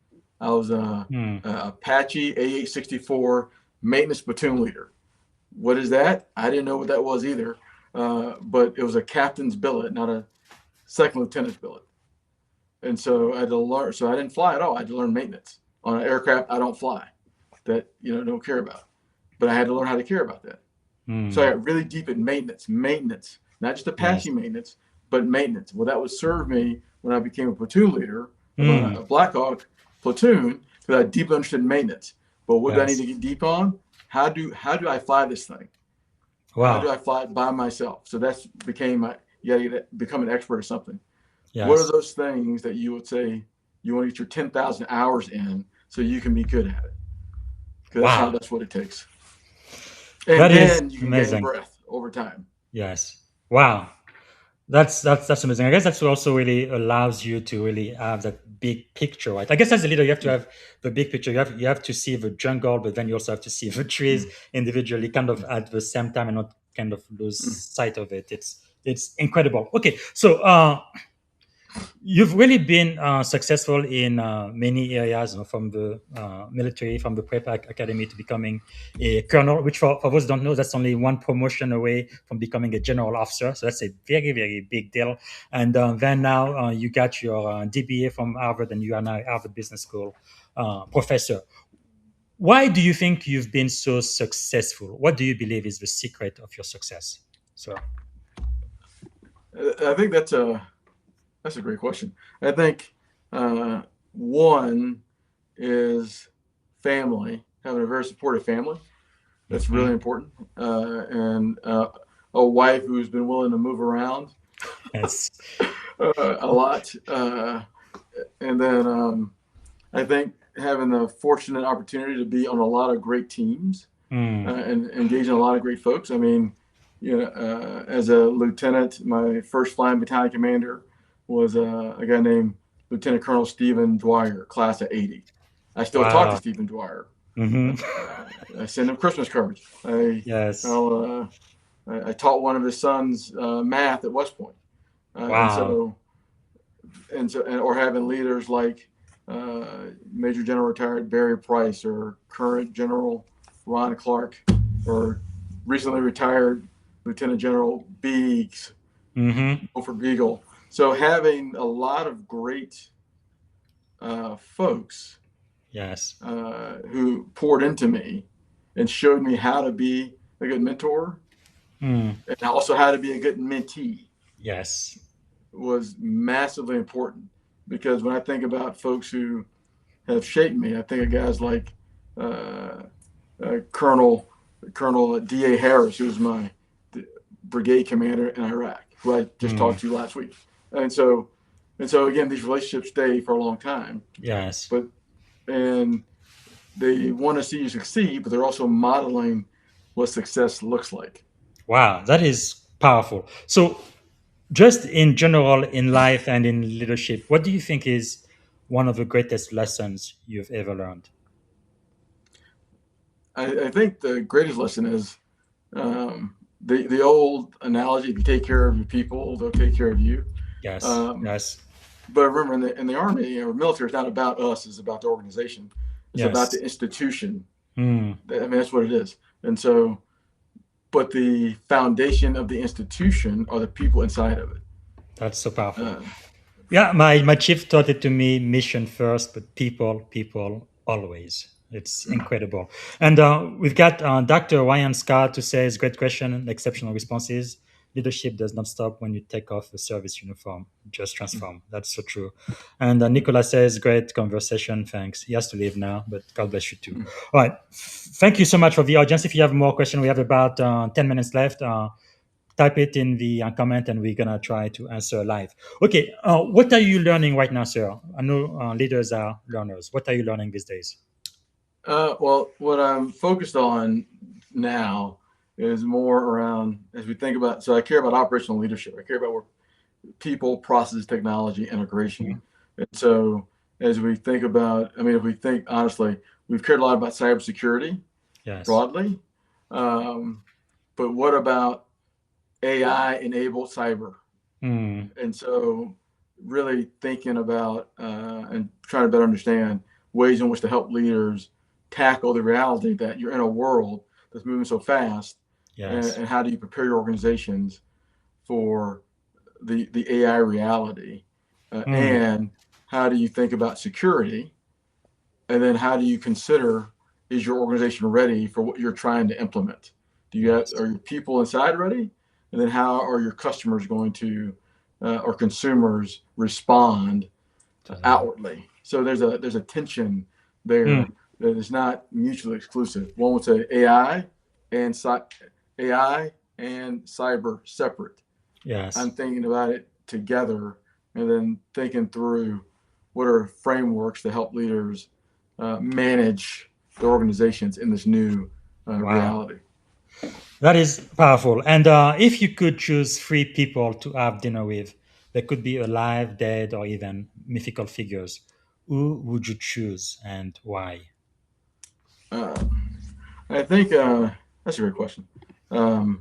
I was Mm. a Apache A864 maintenance platoon leader. What is that? I didn't know what that was either, but it was a captain's billet, not a second lieutenant's billet. And so I had to learn. So I didn't fly at all. I had to learn maintenance on an aircraft I don't fly, that don't care about. But I had to learn how to care about that. So I Mm. got really deep in maintenance, not just Yes. Apache maintenance, but maintenance. Well, that would serve me when I became a platoon leader of Mm. a Black Hawk platoon, because I deeply understood maintenance. But what do I need Yes. to get deep on? How do I fly this thing? How do Wow. I fly it by myself? So that's became my you got to become an expert at something. What are Yes. those things that you would say you want to get your 10,000 hours in so you can be good at it? Because Wow. that's what it takes. And That is then you can gain amazing. breath over time. Yes. Wow. That's amazing. I guess that's what also really allows you to really have that big picture, right? I guess as a leader, you have to have the big picture. You have to see the jungle, but then you also have to see the trees individually, kind of at the same time, and not kind of lose sight of it. It's incredible. Okay, so You've really been successful in many areas, from the military, from the prep academy to becoming a colonel, which for those who don't know, that's only one promotion away from becoming a general officer. So that's a very, very big deal. And then now you got your DBA from Harvard, and you are now Harvard Business School professor. Why do you think you've been so successful? What do you believe is the secret of your success? So, I think that's a great question. I think one is family, having a very supportive family. That's really mhm. important, and a wife who's been willing to move around Yes. a lot, and then I think having the fortunate opportunity to be on a lot of great teams Mm. and engaging a lot of great folks. I mean, as a lieutenant, my first flying battalion commander was a guy named Lieutenant Colonel Stephen Dwyer, class of '80. I still talk to Wow. Stephen Dwyer. Hmm. I send him Christmas cards. I, Yes. I'll, I taught one of his sons math at West Point, and Wow. so or having leaders like Major General retired Barry Price or current General Ron Clark or recently retired Lieutenant General Biggs, Hmm. Beaufort Beagle. So having a lot of great folks Yes. who poured into me and showed me how to be a good mentor Mm. and also how to be a good mentee Yes. was massively important because when I think about folks who have shaped me, I think of guys like uh, Colonel D.A. Harris, who was my brigade commander in Iraq, who I just Mm. talked to last week, and so again, these relationships stay for a long time, Yes. but and they want to see you succeed, but they're also modeling what success looks like. Wow. That is powerful. So, just in general, in life and in leadership, what do you think is one of the greatest lessons you've ever learned? I think the greatest lesson is the old analogy: if you take care of your people, they'll take care of you. Yes. Um, Yes. but remember, in the army or military, it's not about us; it's about the organization. It's about Yes. the institution. Mm. I mean, that's what it is. And so, but the foundation of the institution are the people inside of it. That's so powerful. Uh, Yeah, my chief taught it to me: mission first, but people always. It's incredible. And we've got Dr. Ryan Scott, who says, great question, exceptional responses. Leadership does not stop when you take off the service uniform, just transform. That's so true. And Nicola says, great conversation. Thanks. He has to leave now, but God bless you too. All right. Thank you so much for the audience. If you have more questions, we have about 10 minutes left. Type it in the comment and we're gonna try to answer live. Okay, what are you learning right now, sir? I know leaders are learners. What are you learning these days? well, what I'm focused on now is more around as we think about. So I care about operational leadership. I care about where people, process, technology, integration. Mhm. And so as we think about, I mean, if we think honestly, we've cared a lot about cybersecurity Yes. broadly, um, but what about AI enabled cyber? Mm. And so really thinking about and trying to better understand ways in which to help leaders tackle the reality that you're in a world that's moving so fast, Yes. and how do you prepare your organizations for the AI reality, Mm. and how do you think about security, and then how do you consider is your organization ready for what you're trying to implement? Yes. Are your people inside ready, and then how are your customers going to or consumers respond Totally. outwardly? So there's a tension Mm. there that is not mutually exclusive. One would say and AI and cyber separate. Yes. I'm thinking about it together and then thinking through what are frameworks to help leaders manage their organizations in this new Wow. reality. That is powerful. And if you could choose three people to have dinner with, they could be alive, dead, or even mythical figures. Who would you choose and why? Uh, I think that's a great question. To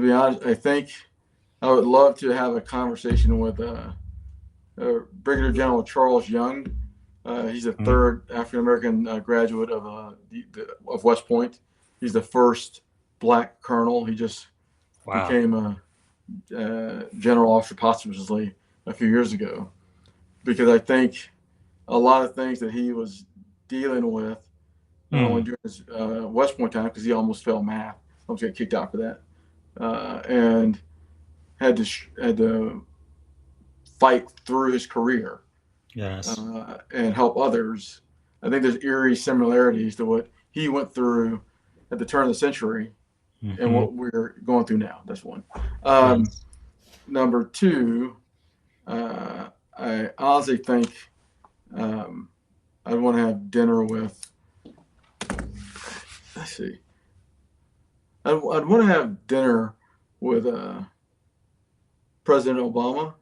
be honest, I think I would love to have a conversation with Brigadier General Charles Young. He's the third African American graduate of West Point. He's the first black colonel. He just Wow. became a general officer posthumously a few years ago, because I think a lot of things that he was dealing with, not only during his West Point time, because he almost failed math, almost got kicked out for that, and had to fight through his career Yes. and help others. I think there's eerie similarities to what he went through at the turn of the century and what we're going through now. That's one. Yes. Number two, I honestly think I'd want to have dinner with, let's see, I'd want to have dinner with President Obama.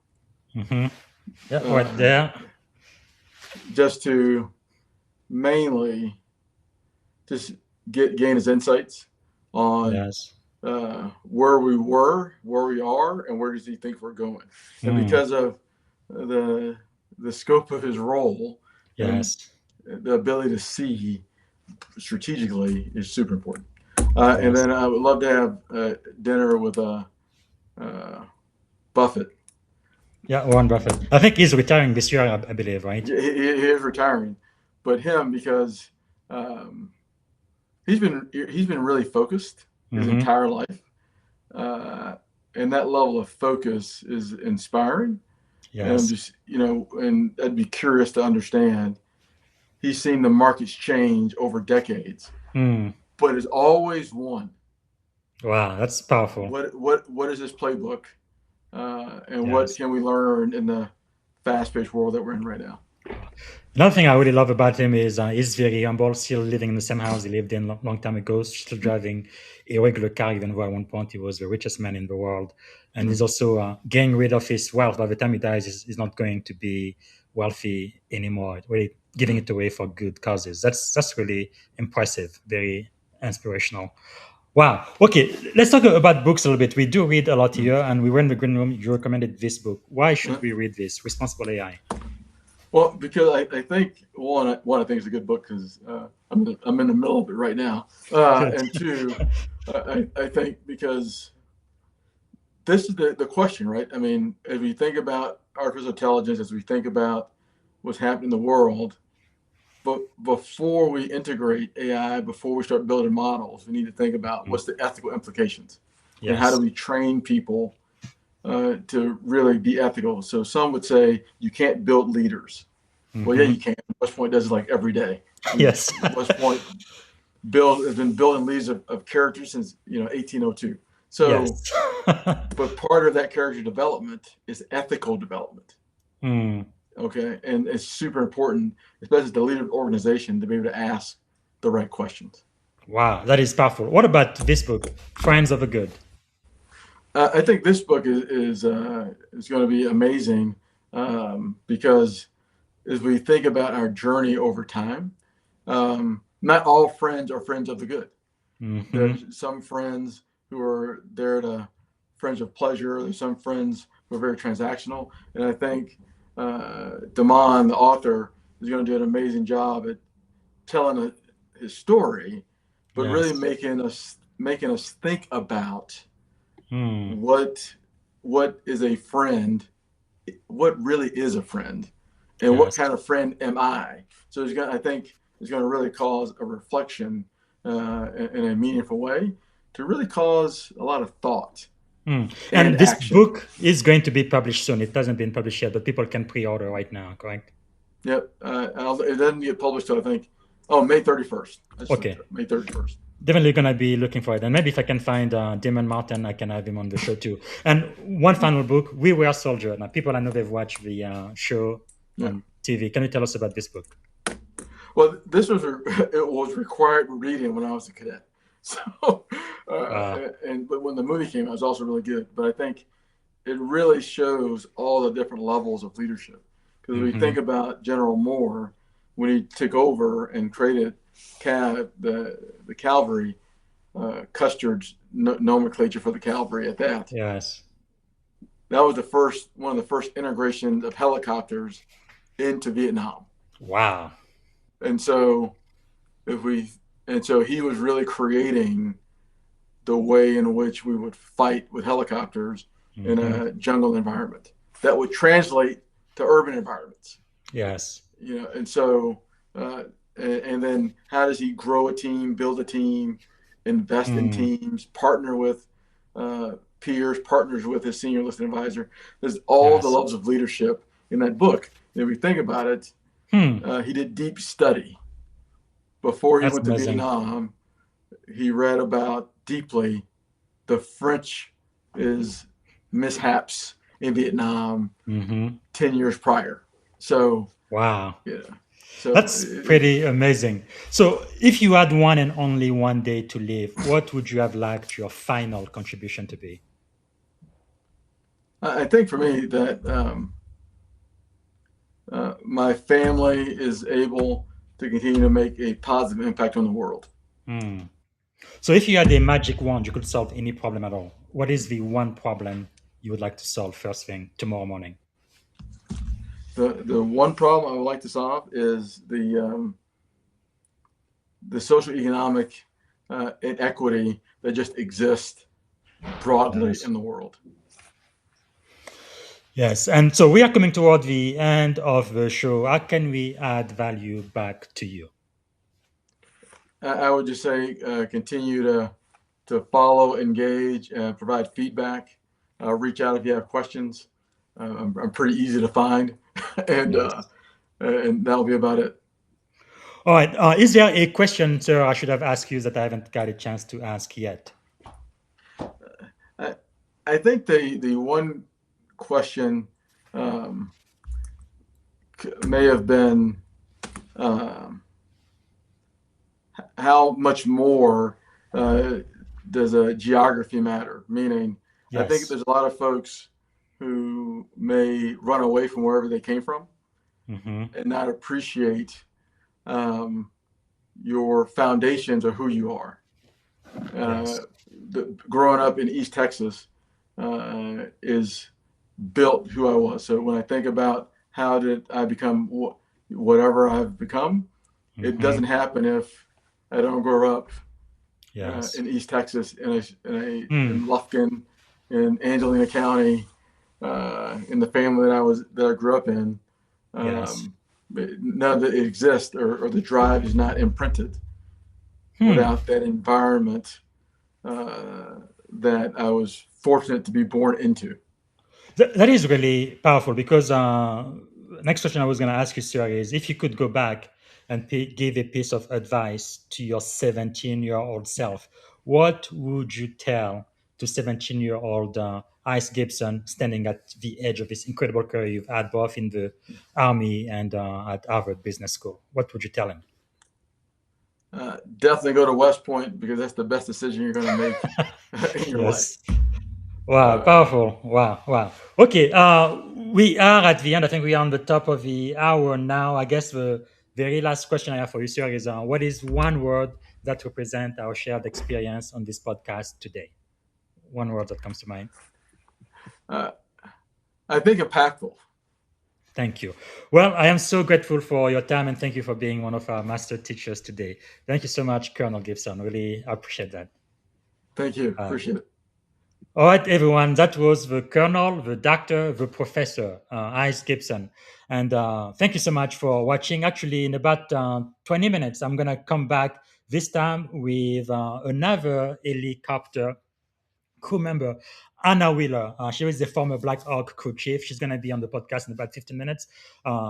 Yeah, right there. Just to mainly just gain his insights on Yes. where we were, where we are, and where does he think we're going. And because of the scope of his role Yes. and the ability to see strategically is super important. And then I would love to have dinner with Buffett. Yeah, Warren Buffett. I think he's retiring this year, I believe, right? He is retiring, but him, because he's been really focused his entire life, and that level of focus is inspiring. And I'm Yes. just, and I'd be curious to understand. He's seen the markets change over decades, but has always won. Wow, that's powerful. What is this playbook, and what Yes. can we learn in the fast-paced world that we're in right now? Another thing I really love about him is he's very humble, still living in the same house he lived in long time ago, still driving a regular car, even though at one point he was the richest man in the world. And he's also getting rid of his wealth. By the time he dies, he's not going to be wealthy anymore, really giving it away for good causes. That's really impressive, very inspirational. Wow. Okay, let's talk about books a little bit. We do read a lot here, and we were in the green room. You recommended this book. Why should we read this? Responsible AI. Well, because I think one, I think it's a good book because I'm in the middle of it right now, and two, I think because this is the question, right? I mean, as we think about artificial intelligence, as we think about what's happening in the world, but before we integrate AI, before we start building models, we need to think about what's the ethical implications, and how do we train people to really be ethical. So some would say you can't build leaders. Well, yeah, you can. West Point does it like every day. Yes. West Point has been building leads of characters since 1802. So, Yes. but part of that character development is ethical development. Okay, and it's super important, especially as the leader of the organization, to be able to ask the right questions. Wow, that is powerful. What about this book, Friends of the Good? I think this book is going to be amazing because as we think about our journey over time, not all friends are friends of the good. There's some friends who are there to friends of pleasure. There's some friends who are very transactional. And I think Damon, the author, is going to do an amazing job at telling his story, but really making us think about what is a friend, what really is a friend, and what kind of friend am I? So I think it's going to really cause a reflection in a meaningful way to really cause a lot of thought. And this action. book is going to be published soon. It hasn't been published yet, but people can pre-order right now, correct? Yep. It doesn't get published till I think, May 31st. Okay. May 31st. Definitely going to be looking for it. And maybe if I can find Damon Martin, I can have him on the show too. And one final book, We Were Soldier. Now, people I know they've watched the show on TV. Can you tell us about this book? Well, this was required reading when I was a cadet. So, but when the movie came out, it was also really good. But I think it really shows all the different levels of leadership. Because we think about General Moore, when he took over and created the cavalry, Custer's nomenclature for the cavalry at that. Yes. That was one of the first integrations of helicopters into Vietnam. Wow. And so if we and so he was really creating the way in which we would fight with helicopters in Hmm. a jungle environment that would translate to urban environments. Yes. And so and then how does he grow a team, build a team, invest in Mm. teams, partner with peers, partners with his senior listed advisor? There's all the Yes. levels of leadership in that book. And if we think about it, Hmm. he did deep study before he That's went to amazing. Vietnam. He read about deeply the French is mishaps in Vietnam Hmm. 10 years prior. So, Wow. yeah. So, That's pretty amazing. So, if you had one and only one day to live, what would you have liked your final contribution to be? I think for me that my family is able to continue to make a positive impact on the world. Hmm. So, if you had a magic wand, you could solve any problem at all. What is the one problem you would like to solve first thing tomorrow morning? The one problem I would like to solve is the social economic inequity that just exists broadly Yes. in the world. Yes. And so we are coming toward the end of the show. How can we add value back to you? I would just say continue to follow, engage, provide feedback, reach out if you have questions. I'm pretty easy to find, and uh, Yes. and that'll be about it. All right. Is there a question, sir, I should have asked you that I haven't got a chance to ask yet? I, I think the one question um, may have been um, how much more uh, does a geography matter? Meaning, I think Yes. there's a lot of folks who may run away from wherever they came from Hmm. and not appreciate um, your foundations of who you are. Uh, Yes. Growing up in East Texas is built who I was. So when I think about how did I become whatever I've become, it Hmm. doesn't happen if I don't grow up Yes. in East Texas Hmm. in Lufkin, in Angelina County, in the family that I grew up in. Yes. Um, None of it exists, or the drive is not imprinted Hmm. without that environment that I was fortunate to be born into. That is really powerful because next question I was going to ask you, sir, is if you could go back and give a piece of advice to your 17-year-old self, what would you tell to 17-year-old Ice Gibson standing at the edge of this incredible career you've had both in the Army and at Harvard Business School? What would you tell him? Definitely go to West Point because that's the best decision you're going to make in your life. Yes. Wow, Uh, powerful. Wow, wow. Okay, we are at the end. I think we are on the top of the hour now. I guess the very last question I have for you, sir, is what is one word that represents our shared experience on this podcast today? One word that comes to mind. uh, I think impactful. Thank you. Well, I am so grateful for your time and thank you for being one of our master teachers today. Thank you so much, Colonel Gibson. Really appreciate that. Thank you. Uh, Appreciate it. All right, everyone. That was the colonel, the doctor, the professor, Ice Gibson. And thank you so much for watching. Actually, in about 20 minutes, I'm going to come back this time with another helicopter crew member, Anna Wheeler. She is the former Black Hawk crew chief. She's going to be on the podcast in about 15 minutes.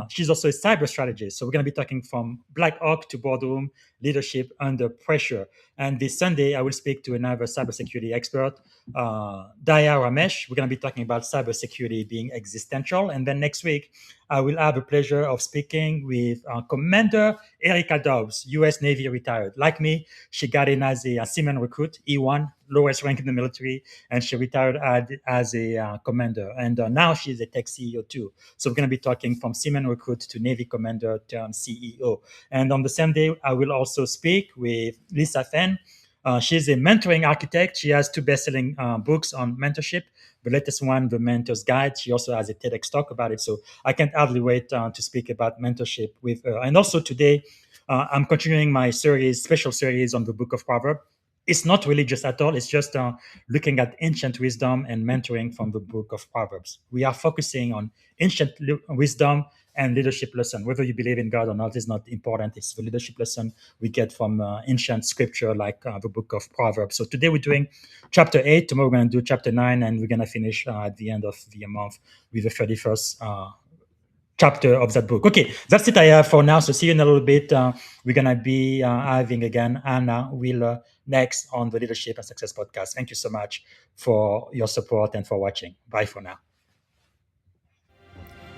She's also a cyber strategist. So we're going to be talking from Black Hawk to boardroom leadership under pressure. And this Sunday, I will speak to another cybersecurity expert, Daya Ramesh. We're going to be talking about cybersecurity being existential. And then next week, I will have the pleasure of speaking with Commander Erica Dobbs, U.S. Navy retired. Like me, she got in as a seaman recruit, E1, lowest rank in the military, and she retired as a commander. And now she's a tech CEO too. So we're going to be talking from seaman recruit to Navy commander turned CEO. And on the same day, I will also speak with Lisa Fenn, She's a mentoring architect. She has two best-selling books on mentorship. The latest one, The Mentor's Guide. She also has a TEDx talk about it. So I can't hardly wait to speak about mentorship with her. And also today, I'm continuing my special series on the book of Proverbs. It's not religious at all. It's just looking at ancient wisdom and mentoring from the book of Proverbs. We are focusing on ancient wisdom and leadership lesson. Whether you believe in God or not is not important. It's the leadership lesson we get from ancient scripture like the book of Proverbs. So today we're doing chapter 8. Tomorrow we're going to do chapter 9, and we're going to finish at the end of the month with the 31st chapter of that book. Okay, that's it I have for now. So see you in a little bit. We're going to be having again Anna Wheeler next on the Leadership and Success podcast. Thank you so much for your support and for watching. Bye for now.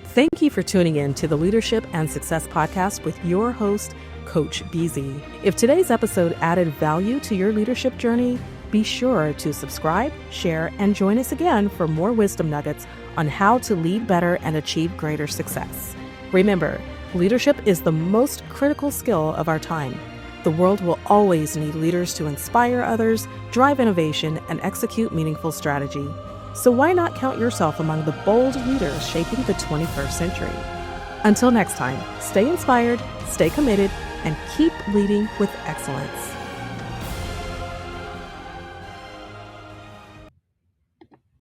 Thank you for tuning in to the Leadership and Success podcast with your host, Coach BZ. If today's episode added value to your leadership journey, be sure to subscribe, share, and join us again for more wisdom nuggets on how to lead better and achieve greater success. Remember, leadership is the most critical skill of our time. The world will always need leaders to inspire others, drive innovation, and execute meaningful strategy. So why not count yourself among the bold leaders shaping the 21st century? Until next time, stay inspired, stay committed, and keep leading with excellence.